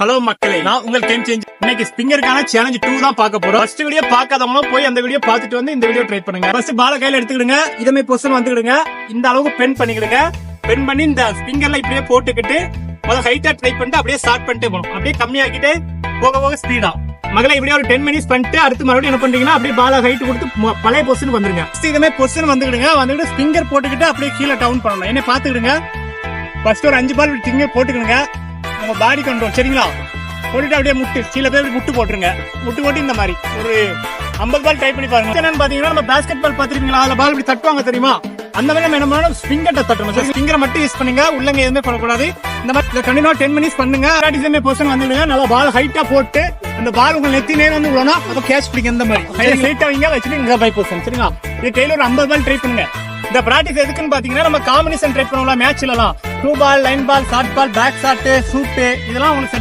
Hello மக்களே, நான் உங்கள் கேம் சேஞ்ச். இன்னைக்கு ஸ்பிங்கருக்கான சேலஞ்ச் 2 தான் பார்க்க போறோம். ஃபர்ஸ்ட் வீடியோ பார்க்காதவங்க போய் அந்த வீடியோ பார்த்துட்டு வந்து இந்த வீடியோ ட்ரை பண்ணுங்க. ஃபர்ஸ்ட் பால கையில எடுத்துக்கிடுங்க. இதமே பொசிஷன் வந்துக்கிடுங்க. இந்த அளவுக்கு பென் பண்ணிக்கிடுங்க. பென் பண்ணி இந்த ஸ்பிங்கர்ல இப்படியே போட்டுக்கிட்டு முதல்ல ஹைட்டா ட்ரை பண்ணிட்டு அப்படியே ஸ்டார்ட் பண்ணிட்டு போகணும். அப்படியே கம்மியாக்கிட்டு போக போக ஸ்பீடா மகளை இப்படியே ஒரு 10 மினிட்ஸ் பண்ணிட்டு அடுத்து மறுபடியும் என்ன பண்றீங்கன்னா அப்படியே பால ஹைட் கொடுத்து பழைய பொசிஷன் வந்துருங்க. இதமே பொசிஷன் வந்துக்கிடுங்க. வந்துட்டு ஸ்பிங்கர் போட்டுக்கிட்டு அப்படியே கீழே டவுன் பண்ணணும். என்ன பாத்துக்கிடுங்க. ஃபர்ஸ்ட் ஒரு 5 பால் ஸ்பிங்கர் போட்டுக்கிடுங்க. உங்க பாடி கண்ட்ரோல் சரிங்களா. போட்டுட்டு அப்படியே முட்டு சில பேர் முட்டு போட்டுருங்க. முட்டு போட்டு இந்த மாதிரி ஒரு 50 பால் ட்ரை பண்ணி பாருங்க. என்னன்னு பாத்தீங்கன்னா நம்ம பாஸ்கெட் பால் பாத்துருக்கீங்களா, அதுல பால் இப்படி தட்டுவாங்க தெரியுமா, அந்த மாதிரி நம்ம என்ன பண்ணணும், ஸ்பிங்கர்ட்ட தட்டணும். ஸ்பிங்கரை மட்டும் யூஸ் பண்ணுங்க, உள்ளங்க எதுவுமே பண்ணக்கூடாது. இந்த மாதிரி கண்டிப்பா 10 மினிட்ஸ் பண்ணுங்க. பொசிஷன் வந்துடுங்க. நல்லா பால் ஹைட்டா போட்டு அந்த பால் உங்க நெத்தி நேரம் வந்து விடணும். அப்ப கேட்ச் பிடிக்க இந்த மாதிரி ஹைட்டா வைங்க, வச்சுட்டு இங்க பை பொசிஷன் சரிங்களா. இது கையில ஒரு 50 பால் ட்ரை பண்ணுங்க. இந்த பிராக்டிஸ் எதுக்குன்னு பாத்தீங்கன்னா நம்ம காம்பினேஷன் ட்ரை பண்ணுவோம்ல மேட்ச்ல எல்லாம் 2 ball, line ball, short ball, back shot, shoot இதெல்லாம் உங்களுக்கு செட்